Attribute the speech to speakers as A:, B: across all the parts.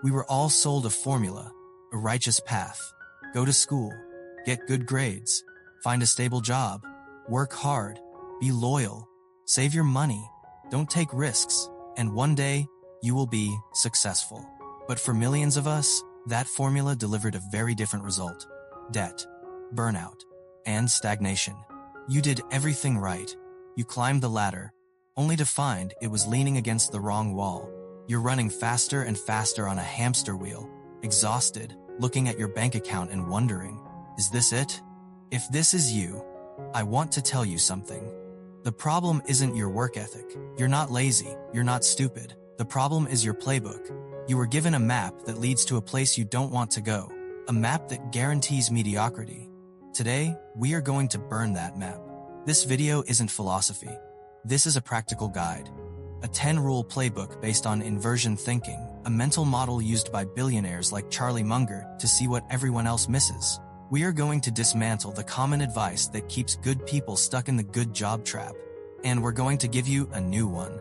A: We were all sold a formula, a righteous path. Go to school, get good grades, find a stable job, work hard, be loyal, save your money, don't take risks, and one day you will be successful. But for millions of us, that formula delivered a very different result: debt, burnout, and stagnation. You did everything right. You climbed the ladder, only to find it was leaning against the wrong wall. You're running faster and faster on a hamster wheel, exhausted, looking at your bank account and wondering, is this it? If this is you, I want to tell you something. The problem isn't your work ethic. You're not lazy. You're not stupid. The problem is your playbook. You were given a map that leads to a place you don't want to go, a map that guarantees mediocrity. Today, we are going to burn that map. This video isn't philosophy. This is a practical guide. A 10-rule playbook based on inversion thinking, a mental model used by billionaires like Charlie Munger to see what everyone else misses. We are going to dismantle the common advice that keeps good people stuck in the good job trap. And we're going to give you a new one.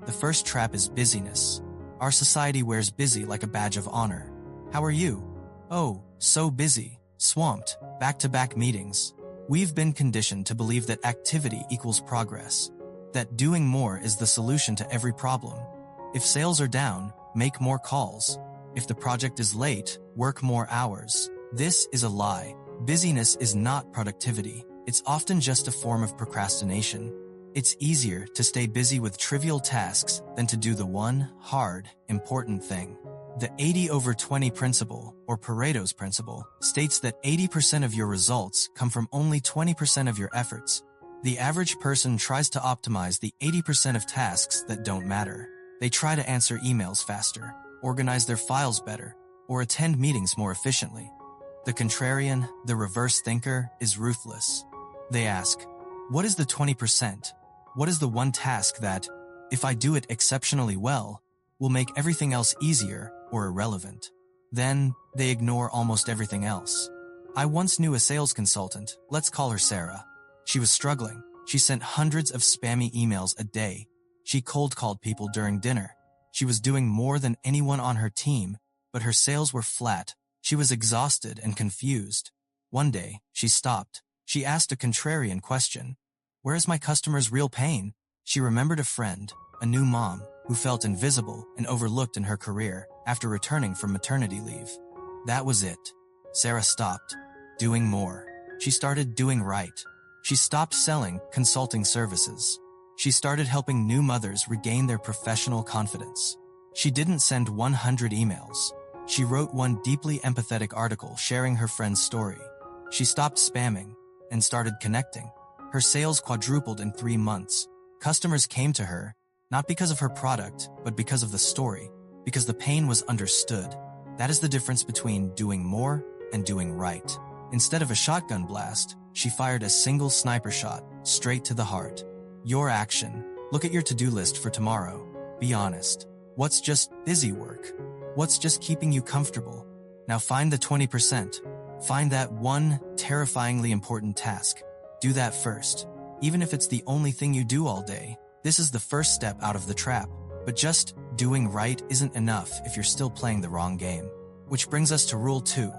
A: The first trap is busyness. Our society wears busy like a badge of honor. How are you? Oh, so busy, swamped, back-to-back meetings. We've been conditioned to believe that activity equals progress, that doing more is the solution to every problem. If sales are down, make more calls. If the project is late, work more hours. This is a lie. Busyness is not productivity. It's often just a form of procrastination. It's easier to stay busy with trivial tasks than to do the one, hard, important thing. The 80/20 principle, or Pareto's principle, states that 80% of your results come from only 20% of your efforts. The average person tries to optimize the 80% of tasks that don't matter. They try to answer emails faster, organize their files better, or attend meetings more efficiently. The contrarian, the reverse thinker, is ruthless. They ask, what is the 20%? What is the one task that, if I do it exceptionally well, will make everything else easier or irrelevant? Then, they ignore almost everything else. I once knew a sales consultant, let's call her Sarah. She was struggling. She sent hundreds of spammy emails a day. She cold-called people during dinner. She was doing more than anyone on her team, but her sales were flat. She was exhausted and confused. One day, she stopped. She asked a contrarian question. Where is my customer's real pain? She remembered a friend, a new mom, who felt invisible and overlooked in her career after returning from maternity leave. That was it. Sarah stopped doing more. She started doing right. She stopped selling consulting services. She started helping new mothers regain their professional confidence. She didn't send 100 emails. She wrote one deeply empathetic article sharing her friend's story. She stopped spamming and started connecting. Her sales quadrupled in 3 months. Customers came to her, not because of her product, but because of the story, because the pain was understood. That is the difference between doing more and doing right. Instead of a shotgun blast, she fired a single sniper shot, straight to the heart. Your action. Look at your to-do list for tomorrow. Be honest. What's just busy work? What's just keeping you comfortable? Now find the 20%. Find that one terrifyingly important task. Do that first. Even if it's the only thing you do all day, this is the first step out of the trap. But just doing right isn't enough if you're still playing the wrong game. Which brings us to rule 2.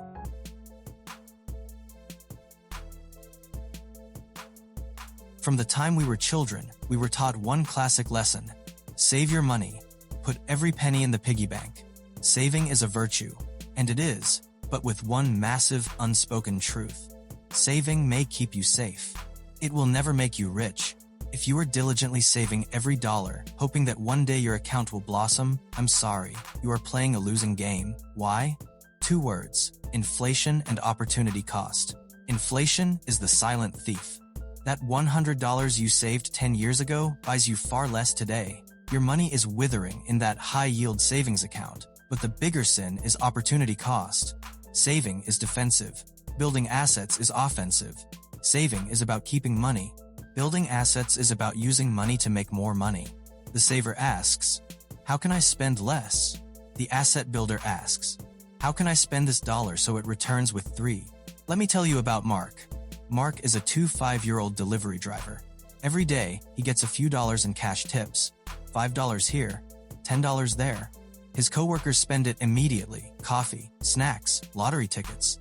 A: From the time we were children, we were taught one classic lesson. Save your money. Put every penny in the piggy bank. Saving is a virtue. And it is, but with one massive, unspoken truth. Saving may keep you safe. It will never make you rich. If you are diligently saving every dollar, hoping that one day your account will blossom, I'm sorry, you are playing a losing game. Why? 2 words: inflation and opportunity cost. Inflation is the silent thief. That $100 you saved 10 years ago buys you far less today. Your money is withering in that high-yield savings account, but the bigger sin is opportunity cost. Saving is defensive. Building assets is offensive. Saving is about keeping money. Building assets is about using money to make more money. The saver asks, how can I spend less? The asset builder asks, how can I spend this dollar so it returns with 3? Let me tell you about Mark. Mark is a 25-year-old delivery driver. Every day, he gets a few dollars in cash tips. $5 here, $10 there. His coworkers spend it immediately. Coffee, snacks, lottery tickets.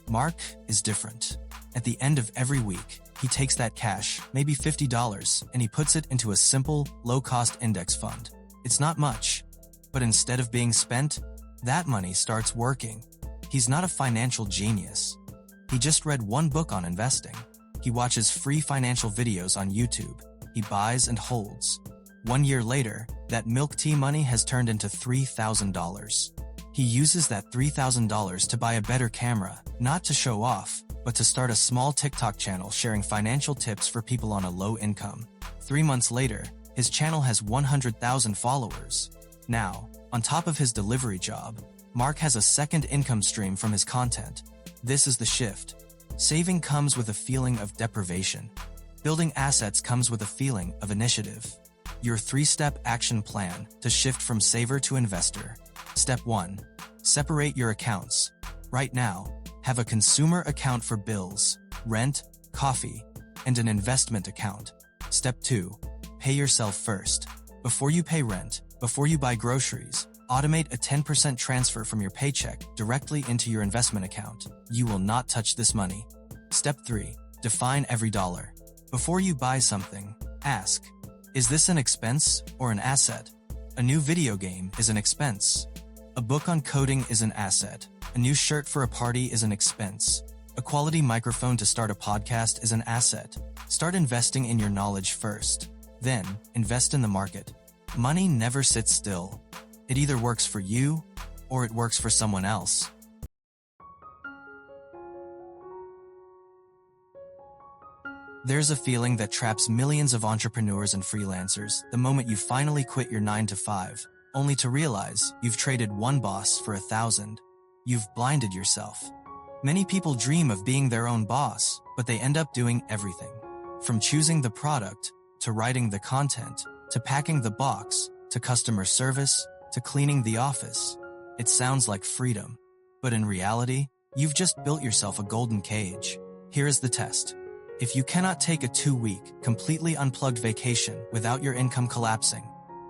A: Mark is different. At the end of every week, he takes that cash, maybe $50, and he puts it into a simple, low-cost index fund. It's not much, but instead of being spent, that money starts working. He's not a financial genius. He just read one book on investing. He watches free financial videos on YouTube. He buys and holds. 1 year later, that milk tea money has turned into $3,000. He uses that $3,000 to buy a better camera, not to show off, but to start a small TikTok channel sharing financial tips for people on a low income. 3 months later, his channel has 100,000 followers. Now, on top of his delivery job, Mark has a second income stream from his content. This is the shift. Saving comes with a feeling of deprivation. Building assets comes with a feeling of initiative. Your 3-step action plan to shift from saver to investor. Step 1. Separate your accounts. Right now, have a consumer account for bills, rent, coffee, and an investment account. Step 2. Pay yourself first. Before you pay rent, before you buy groceries, automate a 10% transfer from your paycheck directly into your investment account. You will not touch this money. Step 3. Define every dollar. Before you buy something, ask, is this an expense or an asset? A new video game is an expense. A book on coding is an asset. A new shirt for a party is an expense. A quality microphone to start a podcast is an asset. Start investing in your knowledge first. Then, invest in the market. Money never sits still. It either works for you, or it works for someone else. There's a feeling that traps millions of entrepreneurs and freelancers the moment you finally quit your 9-to-5, only to realize you've traded one boss for 1,000. You've blinded yourself. Many people dream of being their own boss, but they end up doing everything. From choosing the product, to writing the content, to packing the box, to customer service, to cleaning the office. It sounds like freedom, but in reality, you've just built yourself a golden cage. Here is the test. If you cannot take a 2-week, completely unplugged vacation without your income collapsing,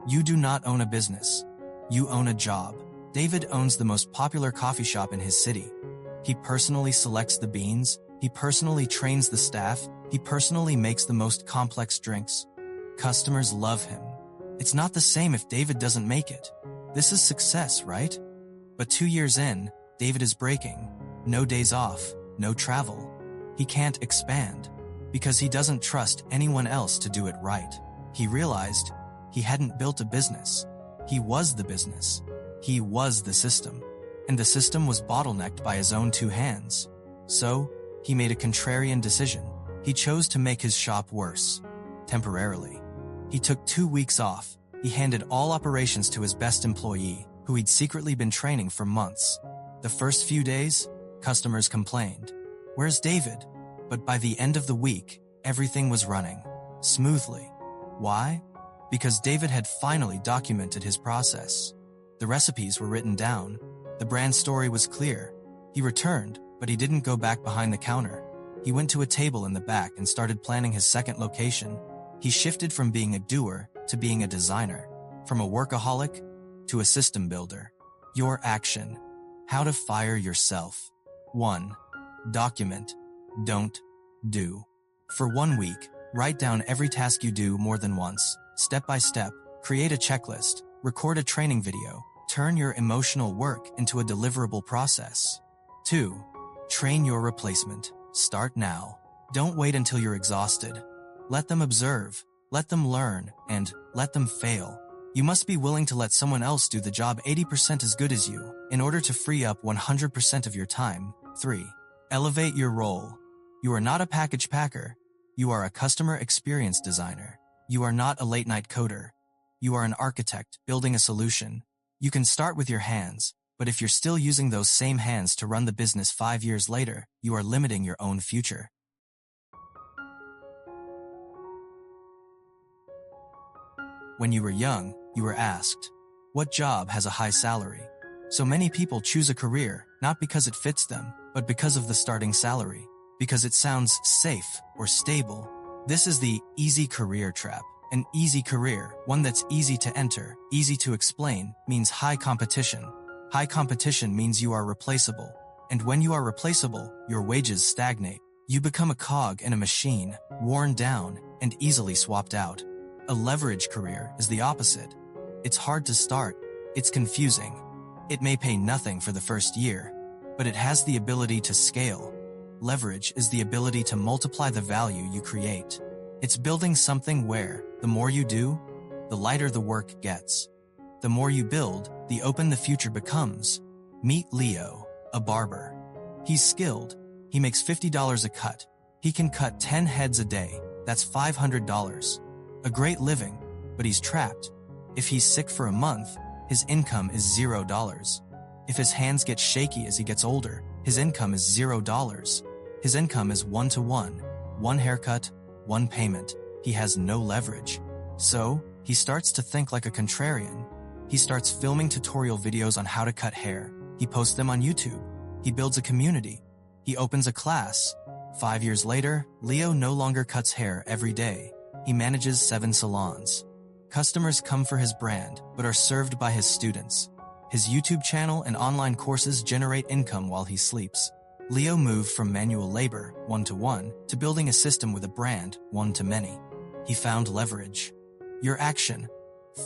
A: you do not own a business. You own a job. David owns the most popular coffee shop in his city. He personally selects the beans, he personally trains the staff, he personally makes the most complex drinks. Customers love him. It's not the same if David doesn't make it. This is success, right? But 2 years in, David is breaking. No days off, no travel. He can't expand because he doesn't trust anyone else to do it right. He realized he hadn't built a business. He was the business. He was the system. And the system was bottlenecked by his own 2 hands. So, he made a contrarian decision. He chose to make his shop worse. Temporarily. He took 2 weeks off. He handed all operations to his best employee, who he'd secretly been training for months. The first few days, customers complained. Where's David? But by the end of the week, everything was running smoothly. Why? Because David had finally documented his process. The recipes were written down. The brand story was clear. He returned, but he didn't go back behind the counter. He went to a table in the back and started planning his second location. He shifted from being a doer to being a designer, from a workaholic to a system builder. Your action. How to fire yourself. 1. Document. Don't. Do. For 1 week, write down every task you do more than once, step by step. Create a checklist. Record a training video. Turn your emotional work into a deliverable process. 2. Train your replacement. Start now. Don't wait until you're exhausted. Let them observe, let them learn, and let them fail. You must be willing to let someone else do the job 80% as good as you, in order to free up 100% of your time. 3. Elevate your role. You are not a package packer. You are a customer experience designer. You are not a late-night coder. You are an architect building a solution. You can start with your hands, but if you're still using those same hands to run the business 5 years later, you are limiting your own future. When you were young, you were asked, what job has a high salary? So many people choose a career, not because it fits them, but because of the starting salary. Because it sounds safe or stable. This is the easy career trap. An easy career, one that's easy to enter, easy to explain, means high competition. High competition means you are replaceable. And when you are replaceable, your wages stagnate. You become a cog in a machine, worn down, and easily swapped out. A leverage career is the opposite. It's hard to start. It's confusing. It may pay nothing for the first year, but it has the ability to scale. Leverage is the ability to multiply the value you create. It's building something where, the more you do, the lighter the work gets. The more you build, the open the future becomes. Meet Leo, a barber. He's skilled. He makes $50 a cut. He can cut 10 heads a day. That's $500. A great living, but he's trapped. If he's sick for a month, his income is $0. If his hands get shaky as he gets older, his income is $0. His income is one-to-one. One haircut, one payment. He has no leverage. So, he starts to think like a contrarian. He starts filming tutorial videos on how to cut hair. He posts them on YouTube. He builds a community. He opens a class. 5 years later, Leo no longer cuts hair every day. He manages 7 salons. Customers come for his brand, but are served by his students. His YouTube channel and online courses generate income while he sleeps. Leo moved from manual labor, one-to-one, to building a system with a brand, one-to-many. He found leverage. Your action.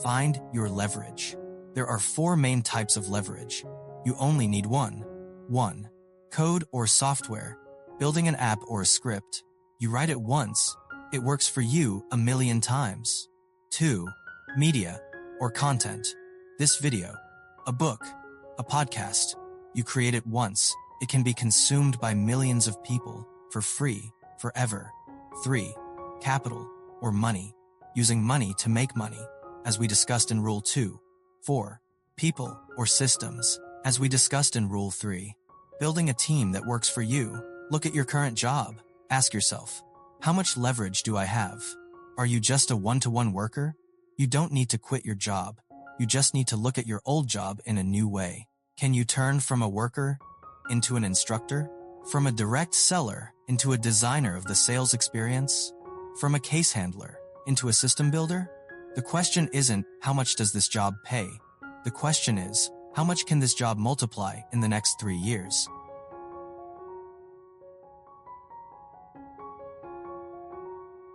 A: Find your leverage. There are 4 main types of leverage. You only need one. 1. Code or software. Building an app or a script. You write it once. It works for you 1,000,000 times. 2. Media or content. This video, a book, a podcast. You create it once. It can be consumed by millions of people for free, forever. 3. Capital or money. Using money to make money, as we discussed in Rule 2. 4. People or systems, as we discussed in Rule 3. Building a team that works for you. Look at your current job. Ask yourself, how much leverage do I have? Are you just a one-to-one worker? You don't need to quit your job. You just need to look at your old job in a new way. Can you turn from a worker into an instructor? From a direct seller into a designer of the sales experience? From a case handler into a system builder? The question isn't, how much does this job pay? The question is, how much can this job multiply in the next 3 years?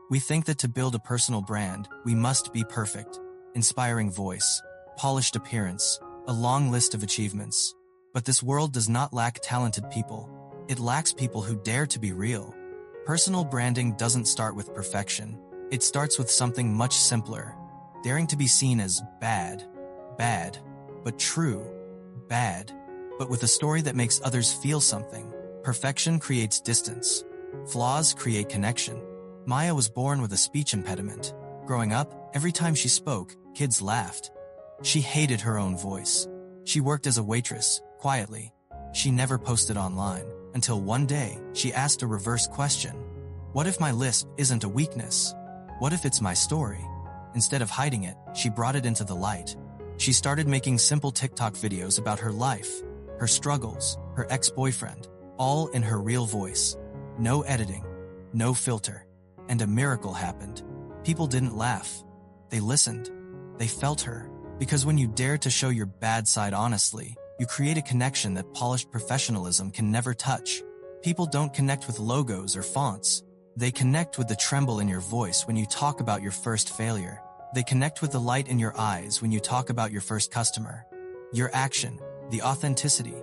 A: We think that to build a personal brand, we must be perfect. Inspiring voice, polished appearance, a long list of achievements. But this world does not lack talented people. It lacks people who dare to be real. Personal branding doesn't start with perfection. It starts with something much simpler. Daring to be seen as bad, but true, bad, but with a story that makes others feel something. Perfection creates distance. Flaws create connection. Maya was born with a speech impediment. Growing up, every time she spoke, kids laughed. She hated her own voice. She worked as a waitress, quietly. She never posted online, until one day, she asked a reverse question. What if my lisp isn't a weakness? What if it's my story? Instead of hiding it, she brought it into the light. She started making simple TikTok videos about her life, her struggles, her ex-boyfriend, all in her real voice. No editing, no filter. And a miracle happened. People didn't laugh. They listened. They felt her. Because when you dare to show your bad side honestly, you create a connection that polished professionalism can never touch. People don't connect with logos or fonts. They connect with the tremble in your voice when you talk about your first failure. They connect with the light in your eyes when you talk about your first customer. Your action, the authenticity.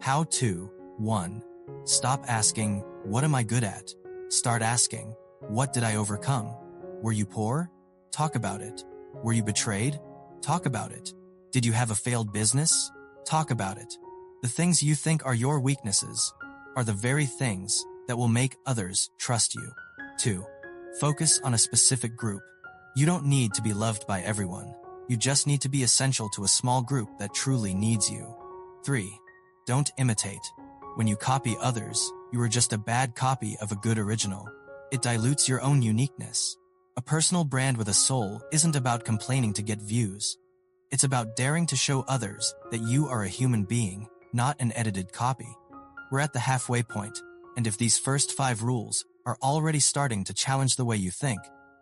A: How to, 1. Stop asking, what am I good at? Start asking, what did I overcome? Were you poor? Talk about it. Were you betrayed? Talk about it. Did you have a failed business? Talk about it. The things you think are your weaknesses are the very things that will make others trust you. 2. Focus on a specific group. You don't need to be loved by everyone. You just need to be essential to a small group that truly needs you. 3. Don't imitate. When you copy others, you are just a bad copy of a good original. It dilutes your own uniqueness. A personal brand with a soul isn't about complaining to get views. It's about daring to show others that you are a human being, not an edited copy. We're at the halfway point, and if these first 5 rules are already starting to challenge the way you think,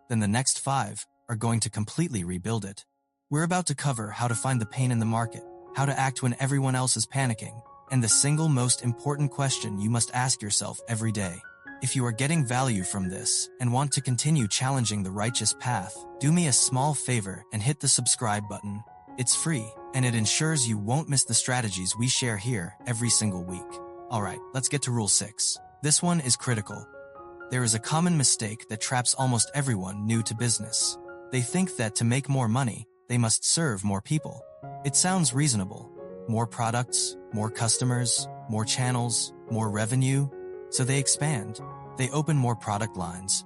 A: then the next 5 are going to completely rebuild it. We're about to cover how to find the pain in the market, how to act when everyone else is panicking, and the single most important question you must ask yourself every day. If you are getting value from this and want to continue challenging the righteous path, do me a small favor and hit the subscribe button. It's free, and it ensures you won't miss the strategies we share here every single week. Alright, let's get to Rule 6. This one is critical. There is a common mistake that traps almost everyone new to business. They think that to make more money, they must serve more people. It sounds reasonable. More products, more customers, more channels, more revenue. So they expand. They open more product lines.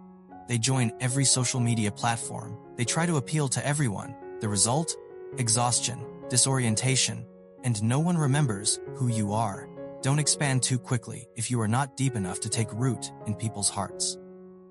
A: They join every social media platform. They try to appeal to everyone. The result? Exhaustion, disorientation, and no one remembers who you are. Don't expand too quickly if you are not deep enough to take root in people's hearts.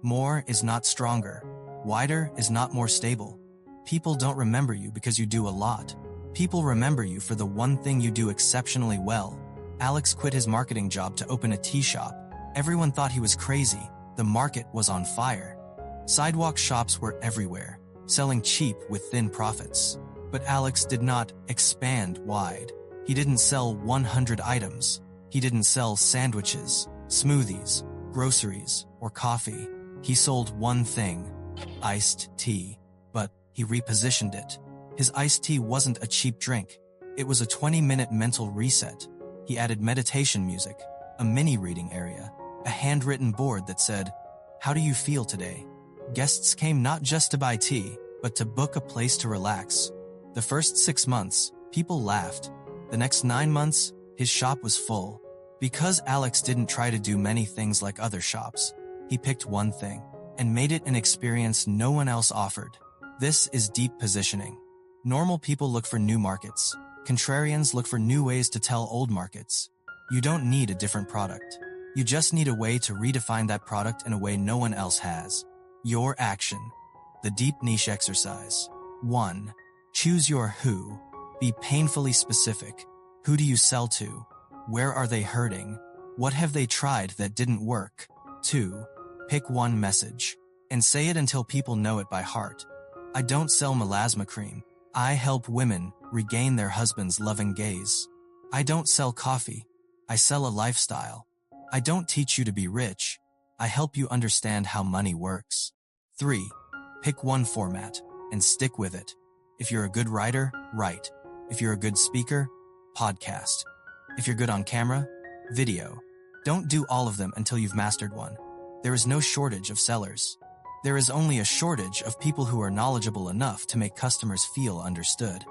A: More is not stronger. Wider is not more stable. People don't remember you because you do a lot. People remember you for the one thing you do exceptionally well. Alex quit his marketing job to open a tea shop. Everyone thought he was crazy. The market was on fire. Sidewalk shops were everywhere, selling cheap with thin profits. But Alex did not expand wide. He didn't sell 100 items. He didn't sell sandwiches, smoothies, groceries, or coffee. He sold one thing, iced tea. But he repositioned it. His iced tea wasn't a cheap drink. It was a 20-minute mental reset. He added meditation music, a mini reading area, a handwritten board that said, "How do you feel today?" Guests came not just to buy tea, but to book a place to relax. The first 6 months, people laughed. The next 9 months, his shop was full. Because Alex didn't try to do many things like other shops, he picked one thing and made it an experience no one else offered. This is deep positioning. Normal people look for new markets. Contrarians look for new ways to tell old markets. You don't need a different product. You just need a way to redefine that product in a way no one else has. Your action. The deep niche exercise. 1. Choose your who. Be painfully specific. Who do you sell to? Where are they hurting? What have they tried that didn't work? 2. Pick one message and say it until people know it by heart. I don't sell melasma cream. I help women regain their husband's loving gaze. I don't sell coffee. I sell a lifestyle. I don't teach you to be rich. I help you understand how money works. 3. Pick one format and stick with it. If you're a good writer, write. If you're a good speaker, podcast. If you're good on camera, video. Don't do all of them until you've mastered one. There is no shortage of sellers. There is only a shortage of people who are knowledgeable enough to make customers feel understood.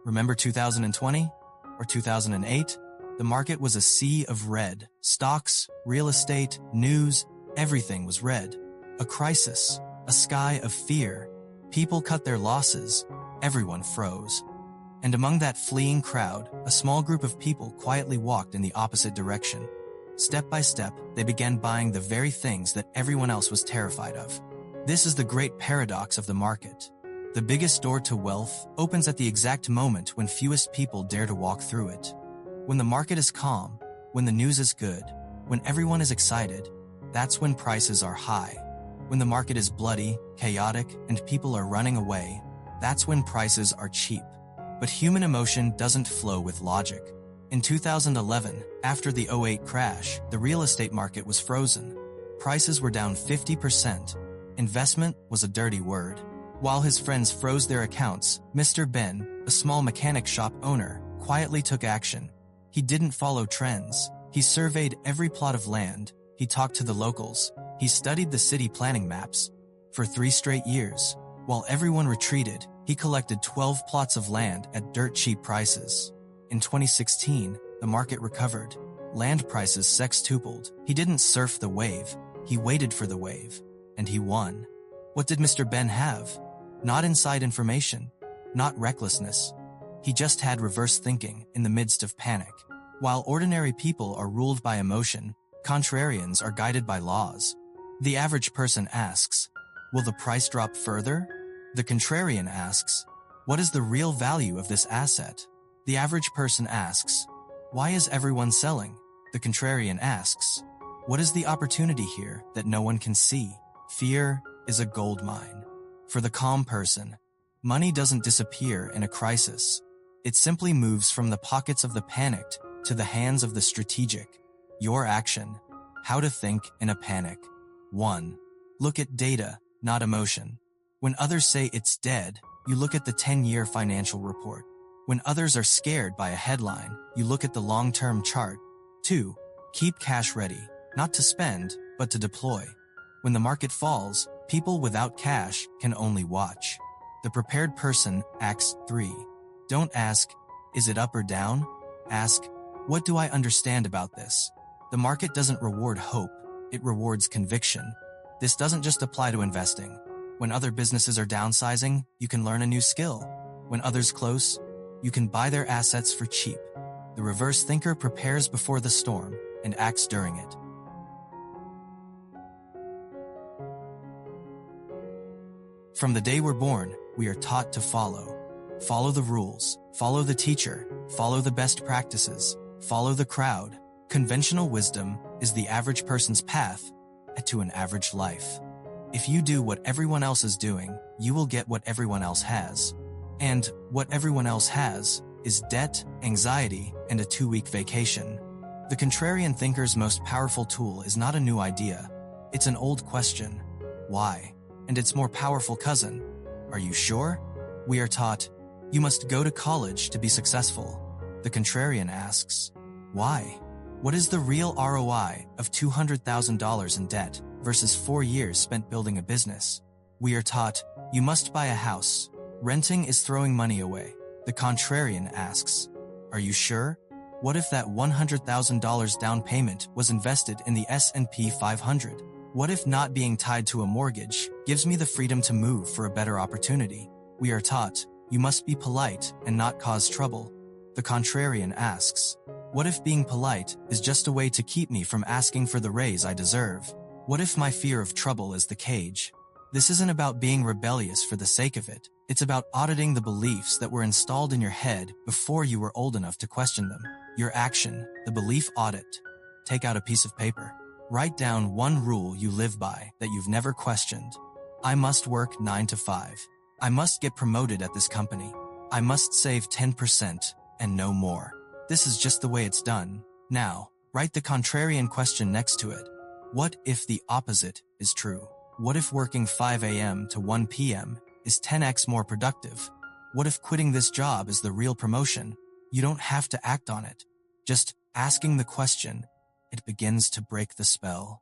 A: Remember 2020 or 2008? The market was a sea of red. Stocks, real estate, news, everything was red. A crisis, a sky of fear. People cut their losses. Everyone froze. And among that fleeing crowd, a small group of people quietly walked in the opposite direction. Step by step, they began buying the very things that everyone else was terrified of. This is the great paradox of the market. The biggest door to wealth opens at the exact moment when fewest people dare to walk through it. When the market is calm, when the news is good, when everyone is excited, that's when prices are high. When the market is bloody, chaotic, and people are running away, that's when prices are cheap. But human emotion doesn't flow with logic. In 2011, after the '08 crash, the real estate market was frozen. Prices were down 50%. Investment was a dirty word. While his friends froze their accounts, Mr. Ben, a small mechanic shop owner, quietly took action. He didn't follow trends. He surveyed every plot of land. He talked to the locals. He studied the city planning maps. For 3 straight years, while everyone retreated, he collected 12 plots of land at dirt cheap prices. In 2016, the market recovered. Land prices sextupled. He didn't surf the wave. He waited for the wave. And he won. What did Mr. Ben have? Not inside information. Not recklessness. He just had reverse thinking in the midst of panic. While ordinary people are ruled by emotion, contrarians are guided by laws. The average person asks, will the price drop further? The contrarian asks, what is the real value of this asset? The average person asks, Why is everyone selling? The contrarian asks. What is the opportunity here that no one can see? Fear is a gold mine. For the calm person, money doesn't disappear in a crisis. It simply moves from the pockets of the panicked to the hands of the strategic. Your action. How to think in a panic. 1. Look at data, not emotion. When others say it's dead, you look at the 10-year financial report. When others are scared by a headline, you look at the long-term chart. 2. Keep cash ready, not to spend, but to deploy. When the market falls, people without cash can only watch. The prepared person acts. 3. Don't ask, is it up or down? Ask, what do I understand about this? The market doesn't reward hope, it rewards conviction. This doesn't just apply to investing. When other businesses are downsizing, you can learn a new skill. When others close, you can buy their assets for cheap. The reverse thinker prepares before the storm and acts during it. From the day we're born, we are taught to follow. Follow the rules, follow the teacher, follow the best practices, follow the crowd. Conventional wisdom is the average person's path to an average life. If you do what everyone else is doing, you will get what everyone else has. And what everyone else has is debt, anxiety, and a 2-week vacation. The contrarian thinker's most powerful tool is not a new idea. It's an old question. Why? And its more powerful cousin. Are you sure? We are taught, you must go to college to be successful. The contrarian asks, why? What is the real ROI of $200,000 in debt versus 4 years spent building a business? We are taught, you must buy a house. Renting is throwing money away. The contrarian asks, are you sure? What if that $100,000 down payment was invested in the S&P 500? What if not being tied to a mortgage gives me the freedom to move for a better opportunity? We are taught, you must be polite and not cause trouble. The contrarian asks, what if being polite is just a way to keep me from asking for the raise I deserve? What if my fear of trouble is the cage? This isn't about being rebellious for the sake of it. It's about auditing the beliefs that were installed in your head before you were old enough to question them. Your action, the belief audit. Take out a piece of paper. Write down one rule you live by that you've never questioned. I must work 9 to 5. I must get promoted at this company. I must save 10% and no more. This is just the way it's done. Now, write the contrarian question next to it. What if the opposite is true? What if working 5 a.m. to 1 p.m. is 10x more productive? What if quitting this job is the real promotion? You don't have to act on it. Just asking the question, it begins to break the spell.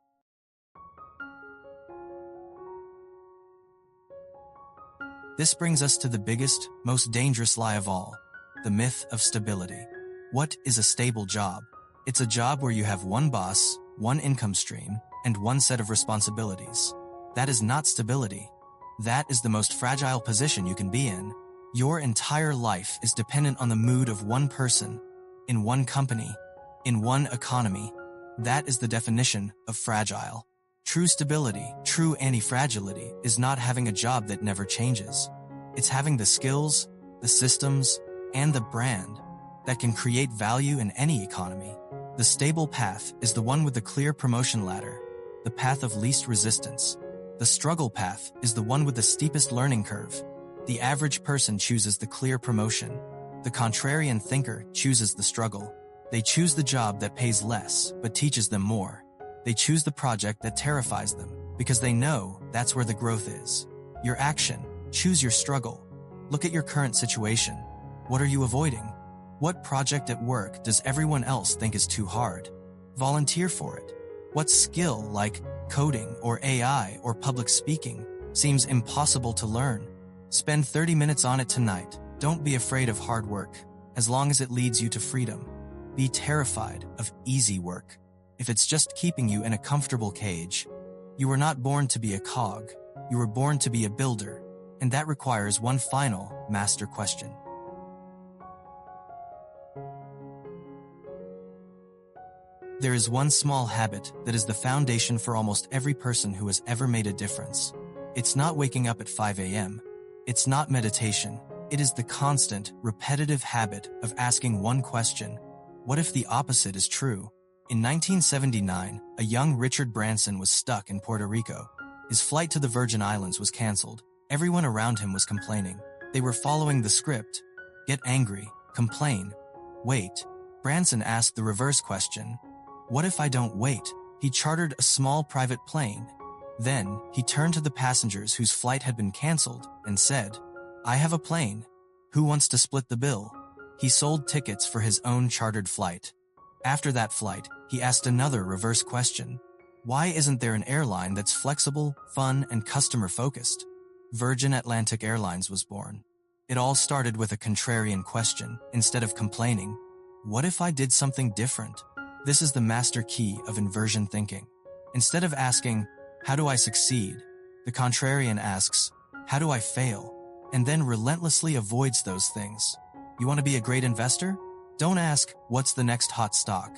A: This brings us to the biggest, most dangerous lie of all, the myth of stability. What is a stable job? It's a job where you have one boss, one income stream, and one set of responsibilities. That is not stability. That is the most fragile position you can be in. Your entire life is dependent on the mood of one person, in one company, in one economy. That is the definition of fragile. True stability, true anti-fragility, is not having a job that never changes. It's having the skills, the systems, and the brand that can create value in any economy. The stable path is the one with the clear promotion ladder, the path of least resistance. The struggle path is the one with the steepest learning curve. The average person chooses the clear promotion. The contrarian thinker chooses the struggle. They choose the job that pays less but teaches them more. They choose the project that terrifies them because they know that's where the growth is. Your action, choose your struggle. Look at your current situation. What are you avoiding? What project at work does everyone else think is too hard? Volunteer for it. What skill, like coding or AI or public speaking, seems impossible to learn? Spend 30 minutes on it tonight. Don't be afraid of hard work, as long as it leads you to freedom. Be terrified of easy work if it's just keeping you in a comfortable cage. You were not born to be a cog. You were born to be a builder, and that requires one final master question. There is one small habit that is the foundation for almost every person who has ever made a difference. It's not waking up at 5 a.m. It's not meditation. It is the constant, repetitive habit of asking one question. What if the opposite is true? In 1979, a young Richard Branson was stuck in Puerto Rico. His flight to the Virgin Islands was canceled. Everyone around him was complaining. They were following the script. Get angry, complain, wait. Branson asked the reverse question. What if I don't wait? He chartered a small private plane. Then, he turned to the passengers whose flight had been canceled and said, I have a plane. Who wants to split the bill? He sold tickets for his own chartered flight. After that flight, he asked another reverse question. Why isn't there an airline that's flexible, fun, and customer-focused? Virgin Atlantic Airlines was born. It all started with a contrarian question. Instead of complaining, what if I did something different? This is the master key of inversion thinking. Instead of asking, how do I succeed? The contrarian asks, how do I fail? And then relentlessly avoids those things. You want to be a great investor? Don't ask, what's the next hot stock?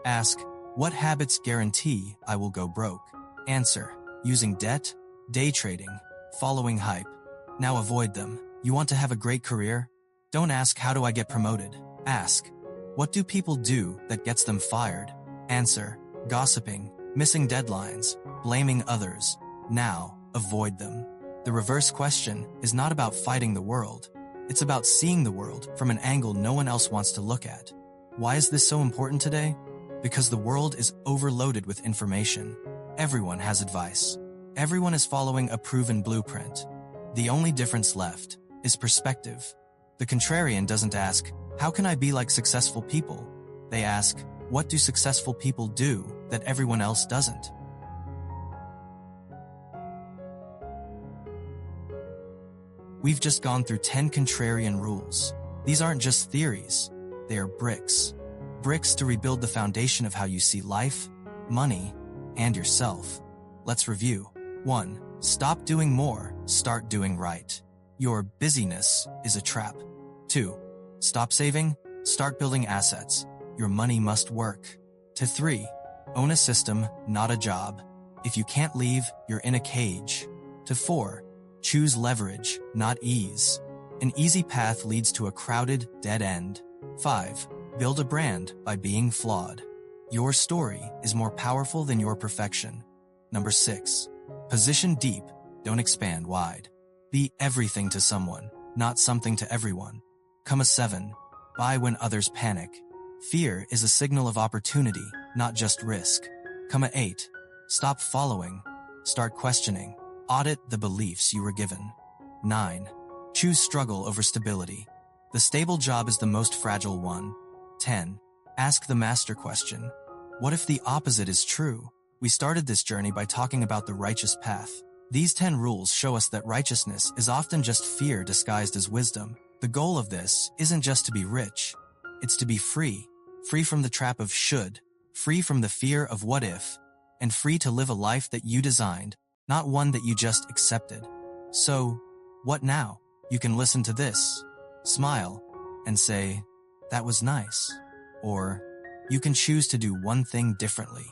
A: Ask, what habits guarantee I will go broke? Answer, using debt, day trading, following hype. Now avoid them. You want to have a great career? Don't ask, how do I get promoted? Ask, what do people do that gets them fired? Answer, gossiping, missing deadlines, blaming others. Now, avoid them. The reverse question is not about fighting the world. It's about seeing the world from an angle no one else wants to look at. Why is this so important today? Because the world is overloaded with information. Everyone has advice. Everyone is following a proven blueprint. The only difference left is perspective. The contrarian doesn't ask, how can I be like successful people? They ask, what do successful people do that everyone else doesn't? We've just gone through 10 contrarian rules. These aren't just theories. They are bricks. Bricks to rebuild the foundation of how you see life, money, and yourself. Let's review. 1. Stop doing more, start doing right. Your busyness is a trap. 2. Stop saving, start building assets. Your money must work. 3. Own a system, not a job. If you can't leave, you're in a cage. 4. Choose leverage, not ease. An easy path leads to a crowded, dead end. 5. Build a brand by being flawed. Your story is more powerful than your perfection. 6. Position deep, don't expand wide. Be everything to someone, not something to everyone. 7. Buy when others panic. Fear is a signal of opportunity, not just risk. 8. Stop following. Start questioning. Audit the beliefs you were given. 9. Choose struggle over stability. The stable job is the most fragile one. 10. Ask the master question. What if the opposite is true? We started this journey by talking about the righteous path. These 10 rules show us that righteousness is often just fear disguised as wisdom. The goal of this isn't just to be rich. It's to be free. Free from the trap of should. Free from the fear of what if. And free to live a life that you designed, not one that you just accepted. So, what now? You can listen to this, smile, and say, that was nice. Or, you can choose to do one thing differently.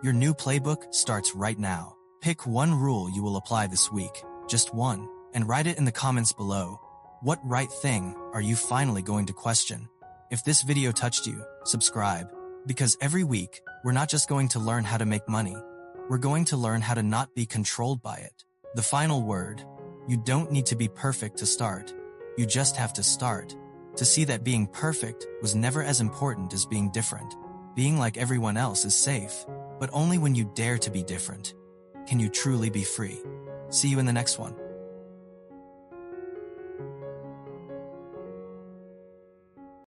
A: Your new playbook starts right now. Pick one rule you will apply this week, just one, and write it in the comments below. What right thing are you finally going to question? If this video touched you, subscribe, because every week, we're not just going to learn how to make money, we're going to learn how to not be controlled by it. The final word, you don't need to be perfect to start. You just have to start. To see that being perfect was never as important as being different. Being like everyone else is safe, but only when you dare to be different can you truly be free. See you in the next one.